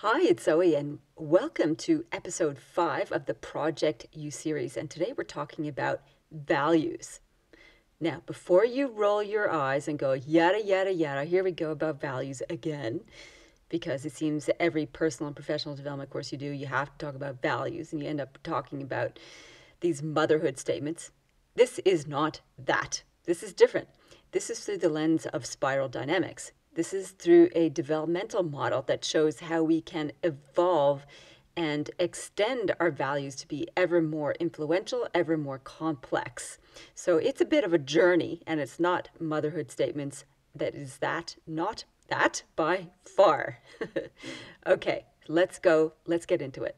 Hi, it's Zoe, and welcome to episode 5 of the Project U series. And today we're talking about values. Now, before you roll your eyes and go, yada, yada, yada, here we go about values again, because it seems that every personal and professional development course you do, you have to talk about values, and you end up talking about these motherhood statements. This is not that. This is different. This is through the lens of spiral dynamics. This is through a developmental model that shows how we can evolve and extend our values to be ever more influential, ever more complex. So it's a bit of a journey, and it's not motherhood statements that is that, not that by far. Okay, let's go. Let's get into it.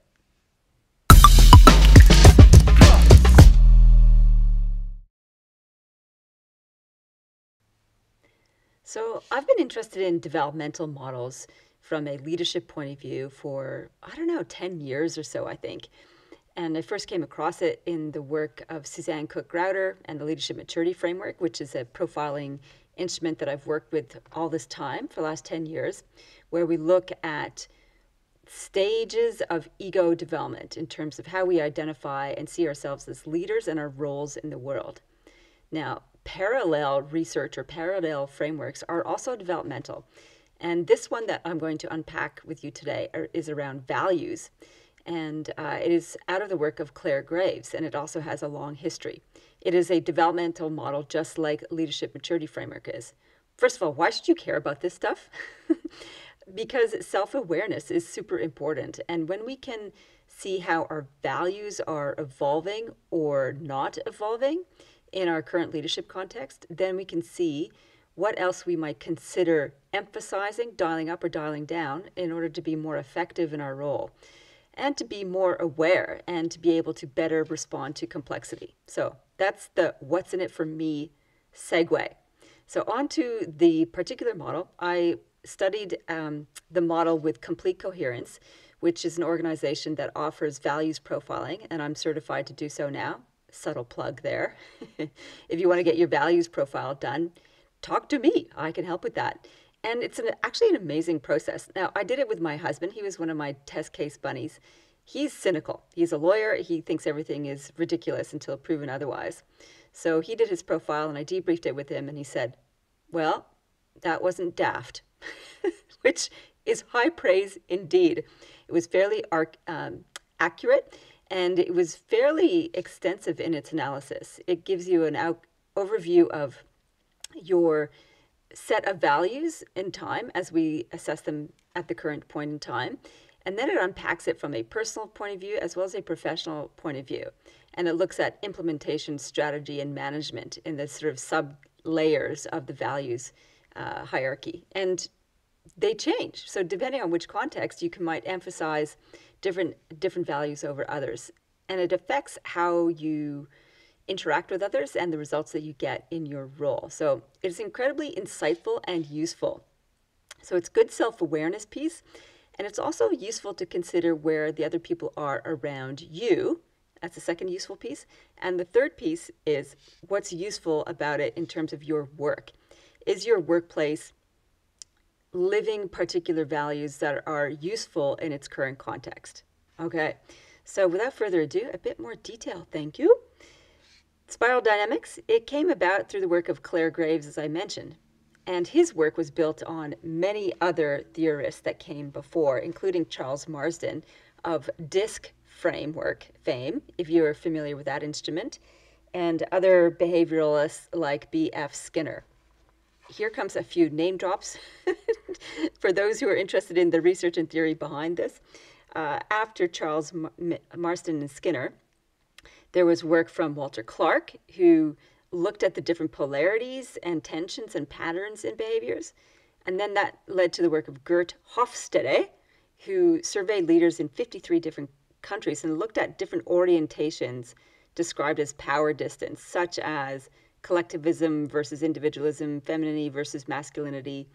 So I've been interested in developmental models from a leadership point of view for, I don't know, 10 years or so, I think. And I first came across it in the work of Suzanne Cook-Grauder and the Leadership Maturity Framework, which is a profiling instrument that I've worked with all this time for the last 10 years, where we look at stages of ego development in terms of how we identify and see ourselves as leaders and our roles in the world. Now, parallel research or parallel frameworks are also developmental. And this one that I'm going to unpack with you today is around values. And it is out of the work of Clare Graves, and it also has a long history. It is a developmental model just like leadership maturity framework is. First of all, why should you care about this stuff? Because self-awareness is super important. And when we can see how our values are evolving or not evolving in our current leadership context, then we can see what else we might consider emphasizing, dialing up or dialing down in order to be more effective in our role and to be more aware and to be able to better respond to complexity. So that's the what's in it for me segue. So on to the particular model. I studied the model with Complete Coherence, which is an organization that offers values profiling, and I'm certified to do so now. Subtle plug there. If you want to get your values profile done, talk to me. I can help with that. And it's actually an amazing process. Now, I did it with my husband. He was one of my test case bunnies. He's cynical. He's a lawyer. He thinks everything is ridiculous until proven otherwise. So he did his profile, and I debriefed it with him, and he said, well, that wasn't daft, which is high praise indeed. It was fairly accurate, and it was fairly extensive in its analysis. It gives you an overview of your set of values in time as we assess them at the current point in time. And then it unpacks it from a personal point of view as well as a professional point of view. And it looks at implementation, strategy, and management in the sort of sub layers of the values hierarchy. And they change. So depending on which context, you might emphasize different values over others. And it affects how you interact with others and the results that you get in your role. So it's incredibly insightful and useful. So it's good self-awareness piece, and it's also useful to consider where the other people are around you. That's the second useful piece. And the third piece is what's useful about it in terms of your work. Is your workplace living particular values that are useful in its current context? Okay, so without further ado, a bit more detail, thank you. Spiral dynamics, it came about through the work of Clare Graves, as I mentioned. And his work was built on many other theorists that came before, including Charles Marsden of disc framework fame, if you're familiar with that instrument, and other behavioralists like B.F. Skinner. Here comes a few name drops for those who are interested in the research and theory behind this. After Charles Marsden and Skinner, there was work from Walter Clark, who looked at the different polarities and tensions and patterns in behaviors. And then that led to the work of Gert Hofstede, who surveyed leaders in 53 different countries and looked at different orientations described as power distance, such as collectivism versus individualism, femininity versus masculinity,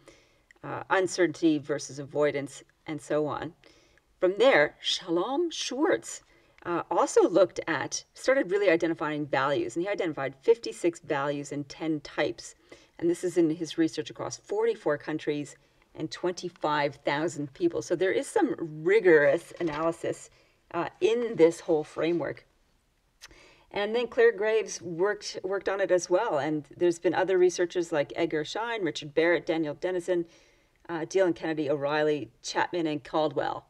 uncertainty versus avoidance, and so on. From there, Shalom Schwartz also started really identifying values, and he identified 56 values and 10 types. And this is in his research across 44 countries and 25,000 people. So there is some rigorous analysis in this whole framework. And then Clare Graves worked on it as well. And there's been other researchers like Edgar Schein, Richard Barrett, Daniel Dennison, Deal and Kennedy, O'Reilly, Chapman, and Caldwell.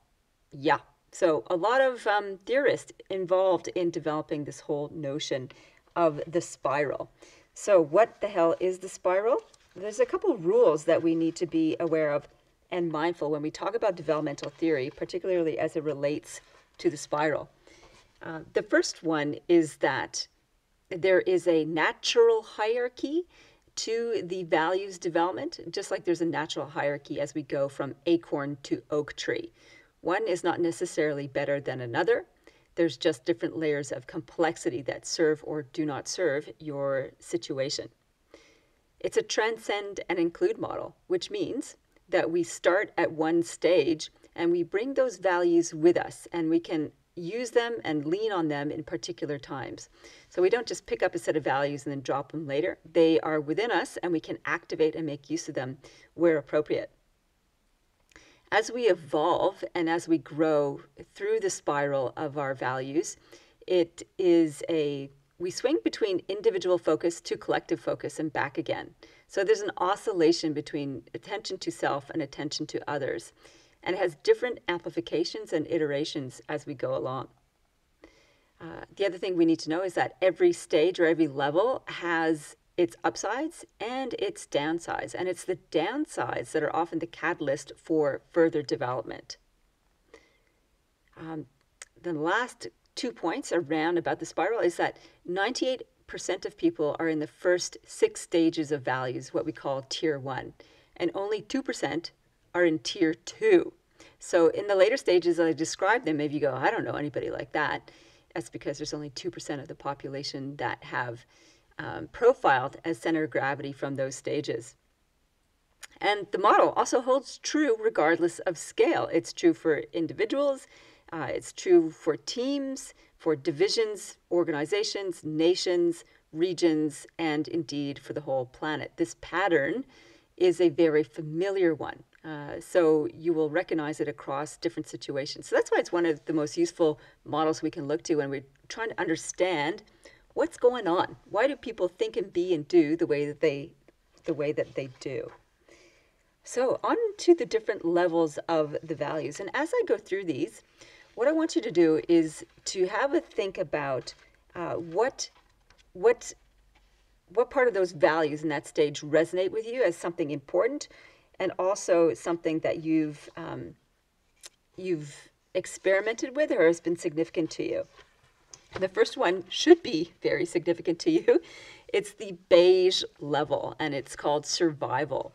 Yeah. So a lot of theorists involved in developing this whole notion of the spiral. So what the hell is the spiral? There's a couple of rules that we need to be aware of and mindful when we talk about developmental theory, particularly as it relates to the spiral. The first one is that there is a natural hierarchy to the values development, just like there's a natural hierarchy as we go from acorn to oak tree. One is not necessarily better than another. There's just different layers of complexity that serve or do not serve your situation. It's a transcend and include model, which means that we start at one stage and we bring those values with us, and we can use them and lean on them in particular times. So we don't just pick up a set of values and then drop them later. They are within us, and we can activate and make use of them where appropriate. As we evolve and as we grow through the spiral of our values, we swing between individual focus to collective focus and back again. So there's an oscillation between attention to self and attention to others, and it has different amplifications and iterations as we go along. The other thing we need to know is that every stage or every level has its upsides and its downsides, and it's the downsides that are often the catalyst for further development. The last 2 points around about the spiral is that 98% of people are in the first 6 stages of values, what we call tier 1, and only 2% are in tier 2. So in the later stages, I described them. If you go, I don't know anybody like that, that's because there's only 2% of the population that have profiled as center of gravity from those stages. And the model also holds true regardless of scale. It's true for individuals, it's true for teams, for divisions, organizations, nations, regions, and indeed for the whole planet. This pattern is a very familiar one. So you will recognize it across different situations. So that's why it's one of the most useful models we can look to when we're trying to understand what's going on. Why do people think and be and do the way that they do? So on to the different levels of the values. And as I go through these, what I want you to do is to have a think about what part of those values in that stage resonate with you as something important, and also something that you've experimented with or has been significant to you. The first one should be very significant to you. It's the beige level, and it's called survival.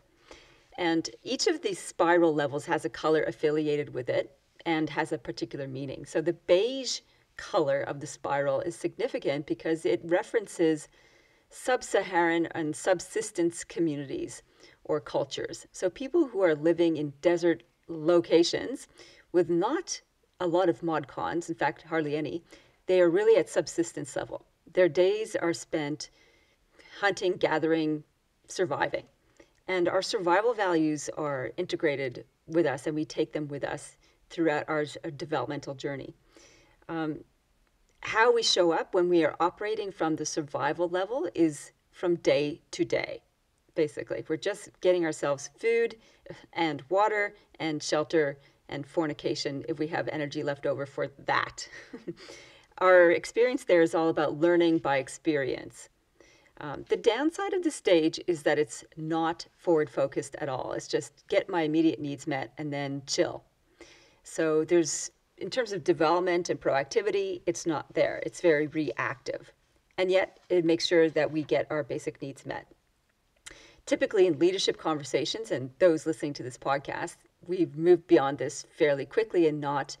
And each of these spiral levels has a color affiliated with it and has a particular meaning. So the beige color of the spiral is significant because it references sub-Saharan and subsistence communities or cultures. So people who are living in desert locations with not a lot of mod cons, in fact, hardly any, they are really at subsistence level. Their days are spent hunting, gathering, surviving. And our survival values are integrated with us, and we take them with us throughout our developmental journey. How we show up when we are operating from the survival level is from day to day, basically. We're just getting ourselves food and water and shelter and fornication if we have energy left over for that. Our experience there is all about learning by experience. The downside of the stage is that it's not forward focused at all. It's just get my immediate needs met and then chill. So in terms of development and proactivity, it's not there. It's very reactive. And yet it makes sure that we get our basic needs met. Typically in leadership conversations, and those listening to this podcast, we've moved beyond this fairly quickly and not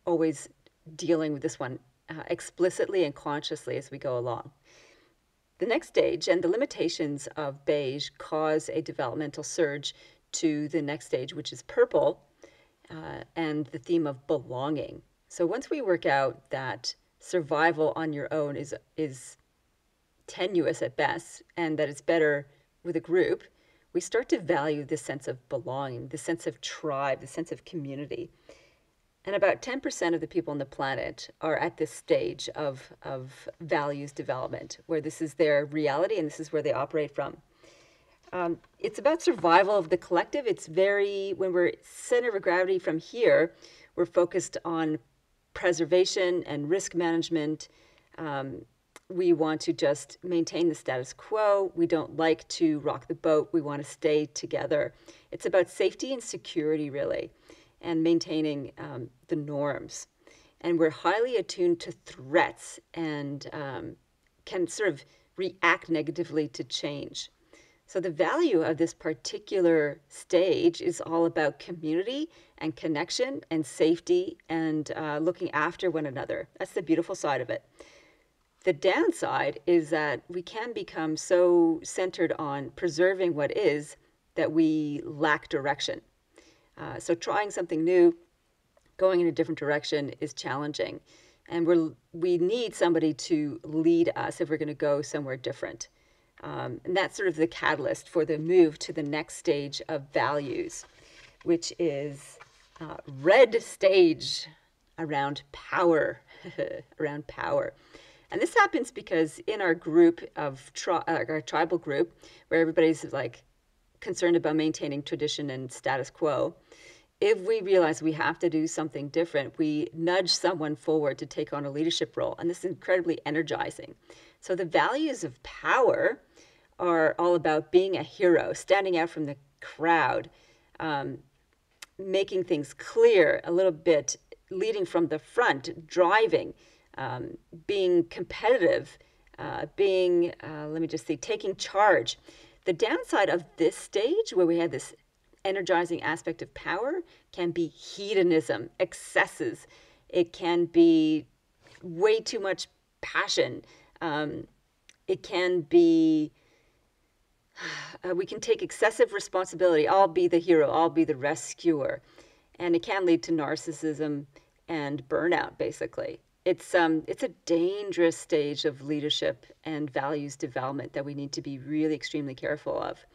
always dealing with this one explicitly and consciously as we go along. The next stage and the limitations of beige cause a developmental surge to the next stage, which is purple, and the theme of belonging. So once we work out that survival on your own is tenuous at best, and that it's better with a group, we start to value this sense of belonging, the sense of tribe, the sense of community. And about 10% of the people on the planet are at this stage of values development, where this is their reality and this is where they operate from. It's about survival of the collective. It's very, when we're center of gravity from here, we're focused on preservation and risk management. We want to just maintain the status quo. We don't like to rock the boat. We want to stay together. It's about safety and security, really, and maintaining the norms. And we're highly attuned to threats and can sort of react negatively to change. So the value of this particular stage is all about community and connection and safety and looking after one another. That's the beautiful side of it. The downside is that we can become so centered on preserving what is that we lack direction. So trying something new, going in a different direction is challenging. And we need somebody to lead us if we're going to go somewhere different. And that's sort of the catalyst for the move to the next stage of values, which is red stage around power, around power. And this happens because in our group of our tribal group, where everybody's like concerned about maintaining tradition and status quo, if we realize we have to do something different, we nudge someone forward to take on a leadership role. And this is incredibly energizing. So the values of power are all about being a hero, standing out from the crowd, making things clear a little bit, leading from the front, driving, being competitive, taking charge. The downside of this stage, where we have this energizing aspect of power, can be hedonism, excesses. It can be way too much passion. It can be, we can take excessive responsibility. I'll be the hero, I'll be the rescuer. And it can lead to narcissism and burnout, basically. It's a dangerous stage of leadership and values development that we need to be really extremely careful of.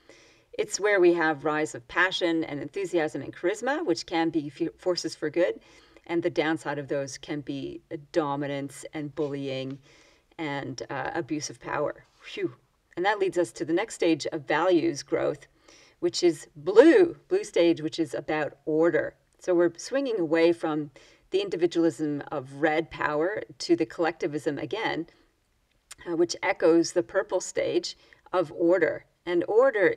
It's where we have rise of passion and enthusiasm and charisma, which can be forces for good. And the downside of those can be dominance and bullying and abuse of power. Phew. And that leads us to the next stage of values growth, which is blue stage, which is about order. So we're swinging away from the individualism of red power to the collectivism again, which echoes the purple stage of order. And order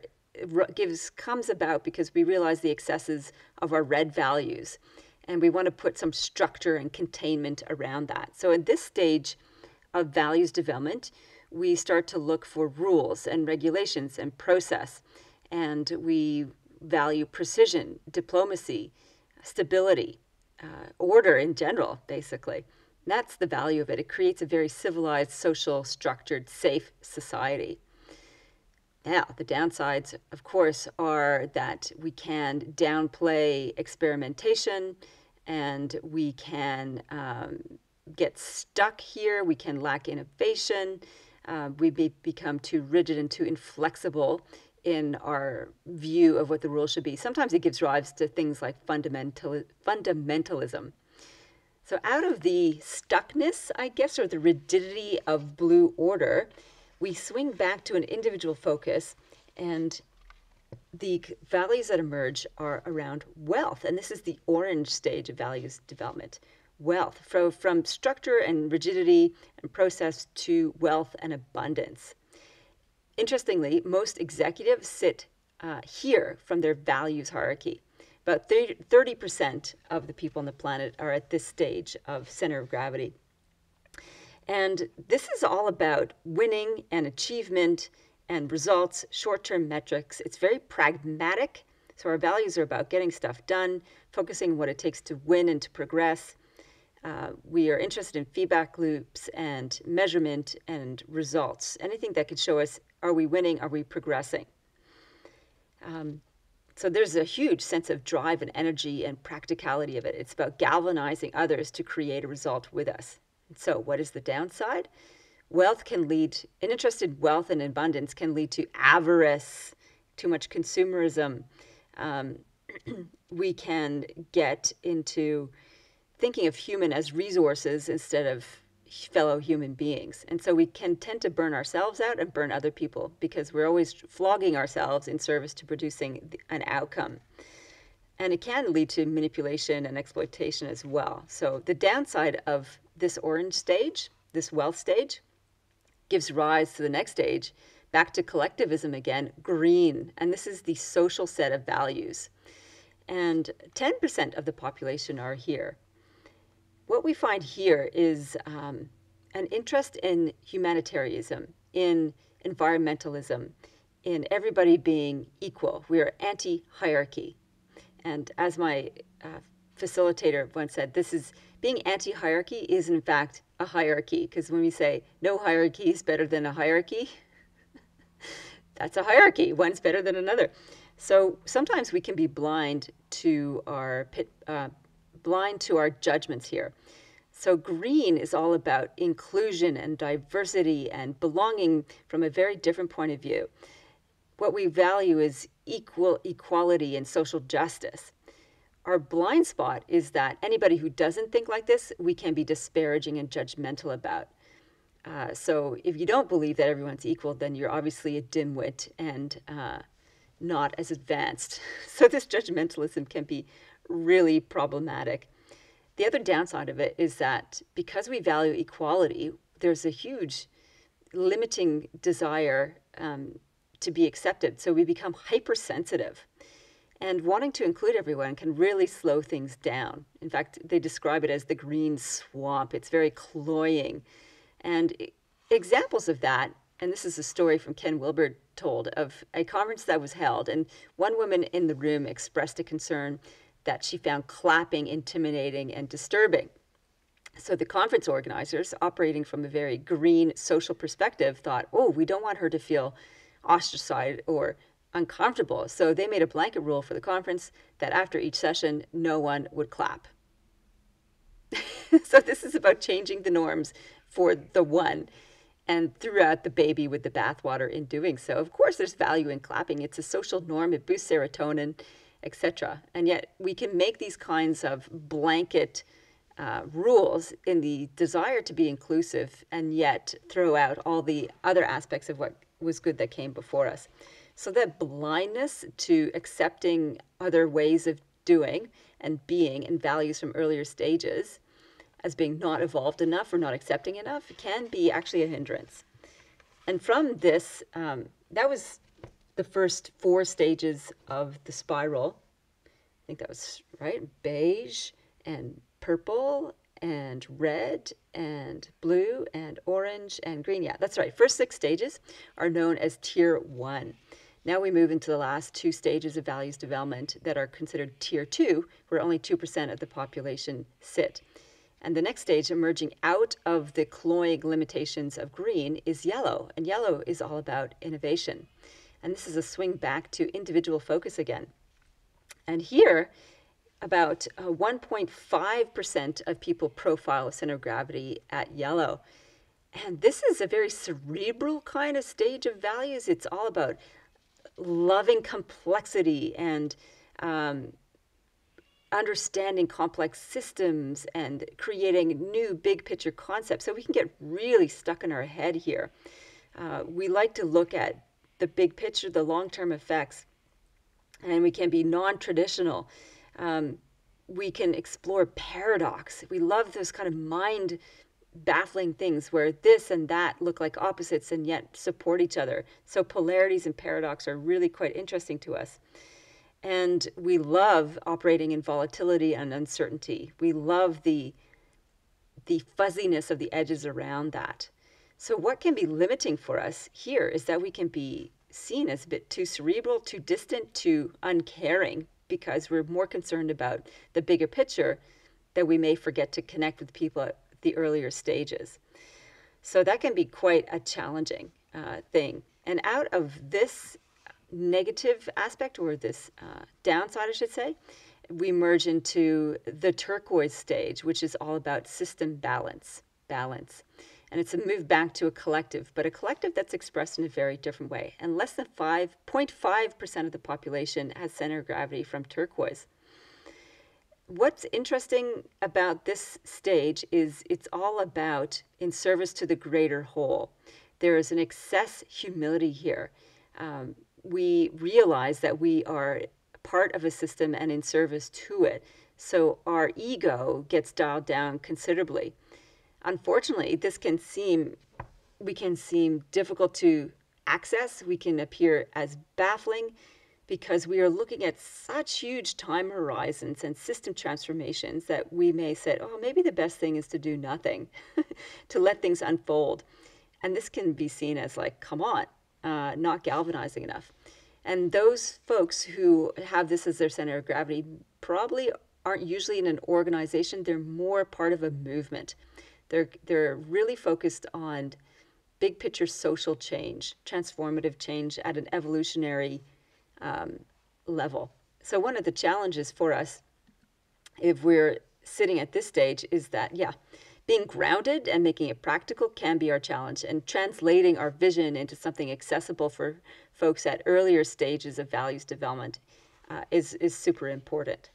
comes about because we realize the excesses of our red values, and we want to put some structure and containment around that. So in this stage of values development, we start to look for rules and regulations and process, and we value precision, diplomacy, stability, order in general, basically. That's the value of it. It creates a very civilized, social, structured, safe society. Now, the downsides, of course, are that we can downplay experimentation, and we can get stuck here. We can lack innovation. We become too rigid and too inflexible in our view of what the rules should be. Sometimes it gives rise to things like fundamentalism. So out of the stuckness, I guess, or the rigidity of blue order, we swing back to an individual focus, and the values that emerge are around wealth. And this is the orange stage of values development. Wealth, from structure and rigidity and process to wealth and abundance. Interestingly, most executives sit here from their values hierarchy. About 30% of the people on the planet are at this stage of center of gravity. And this is all about winning and achievement and results, short-term metrics. It's very pragmatic. So our values are about getting stuff done, focusing on what it takes to win and to progress. We are interested in feedback loops and measurement and results. Anything that could show us, are we winning? Are we progressing? So there's a huge sense of drive and energy and practicality of it. It's about galvanizing others to create a result with us. So what is the downside? Wealth can lead, an interest in wealth and abundance can lead to avarice, too much consumerism, um, we can get into thinking of human as resources instead of fellow human beings. And so we can tend to burn ourselves out and burn other people because we're always flogging ourselves in service to producing an outcome. And it can lead to manipulation and exploitation as well. So the downside of this orange stage, this wealth stage, gives rise to the next stage, back to collectivism again, green. And this is the social set of values. And 10% of the population are here. What we find here is an interest in humanitarianism, in environmentalism, in everybody being equal. We are anti-hierarchy. And as my facilitator once said, this is being anti-hierarchy is in fact a hierarchy, because when we say no hierarchy is better than a hierarchy, that's a hierarchy. One's better than another. So sometimes we can be blind to our judgments here. So green is all about inclusion and diversity and belonging from a very different point of view. What we value is equality and social justice. Our blind spot is that anybody who doesn't think like this, we can be disparaging and judgmental about. So if you don't believe that everyone's equal, then you're obviously a dimwit and not as advanced. So this judgmentalism can be really problematic. The other downside of it is that because we value equality, there's a huge limiting desire to be accepted. So we become hypersensitive. And wanting to include everyone can really slow things down. In fact, they describe it as the green swamp. It's very cloying. And examples of that, and this is a story from Ken Wilber told of a conference that was held, and one woman in the room expressed a concern that she found clapping intimidating and disturbing. So the conference organizers, operating from a very green social perspective, thought, oh, we don't want her to feel ostracized or uncomfortable. So they made a blanket rule for the conference that after each session, no one would clap. So this is about changing the norms for the one and threw out the baby with the bathwater in doing so. Of course, there's value in clapping. It's a social norm. It boosts serotonin, etc. And yet we can make these kinds of blanket rules in the desire to be inclusive and yet throw out all the other aspects of what was good that came before us. So that blindness to accepting other ways of doing and being and values from earlier stages as being not evolved enough or not accepting enough can be actually a hindrance. And from this, that was the first 4 stages of the spiral. I think that was right, beige and purple and red and blue and orange and green. Yeah, that's right. First 6 stages are known as Tier 1. Now we move into the last 2 stages of values development that are considered Tier 2, where only 2% of the population sit. And the next stage, emerging out of the cloying limitations of green, is yellow. And yellow is all about innovation. And this is a swing back to individual focus again. And here, about 1.5% of people profile a center of gravity at yellow. And this is a very cerebral kind of stage of values. It's all about loving complexity and understanding complex systems and creating new big picture concepts. So we can get really stuck in our head here. We like to look at the big picture, the long-term effects, and we can be non-traditional. We can explore paradox. We love those kind of mind-baffling things where this and that look like opposites and yet support each other. So polarities and paradox are really quite interesting to us. And we love operating in volatility and uncertainty. We love the fuzziness of the edges around that. So what can be limiting for us here is that we can be seen as a bit too cerebral, too distant, too uncaring, because we're more concerned about the bigger picture that we may forget to connect with people at the earlier stages. So that can be quite a challenging thing. And out of this negative aspect, or this downside, I should say, we merge into the turquoise stage, which is all about system balance. And it's a move back to a collective, but a collective that's expressed in a very different way. And less than 0.5% of the population has center of gravity from turquoise. What's interesting about this stage is it's all about in service to the greater whole. There is an excess humility here. We realize that we are part of a system and in service to it. So our ego gets dialed down considerably. Unfortunately, we can seem difficult to access. We can appear as baffling because we are looking at such huge time horizons and system transformations that we may say, oh, maybe the best thing is to do nothing, to let things unfold. And this can be seen as like, come on, not galvanizing enough. And those folks who have this as their center of gravity probably aren't usually in an organization. They're more part of a movement. They're really focused on big picture social change, transformative change at an evolutionary level. So one of the challenges for us, if we're sitting at this stage, is that, being grounded and making it practical can be our challenge, and translating our vision into something accessible for folks at earlier stages of values development is super important.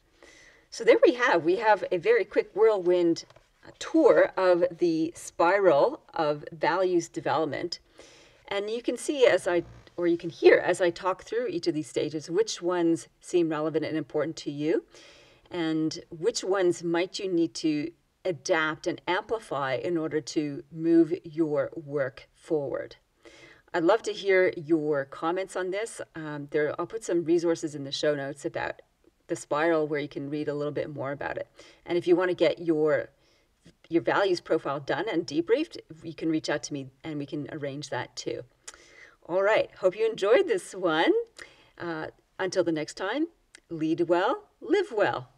So there we have a very quick whirlwind tour of the spiral of values development. And you can see you can hear as I talk through each of these stages, which ones seem relevant and important to you, and which ones might you need to adapt and amplify in order to move your work forward. I'd love to hear your comments on this. I'll put some resources in the show notes about the spiral where you can read a little bit more about it. And if you want to get your values profile done and debriefed, you can reach out to me and we can arrange that too. All right, hope you enjoyed this one. Until the next time, lead well, live well.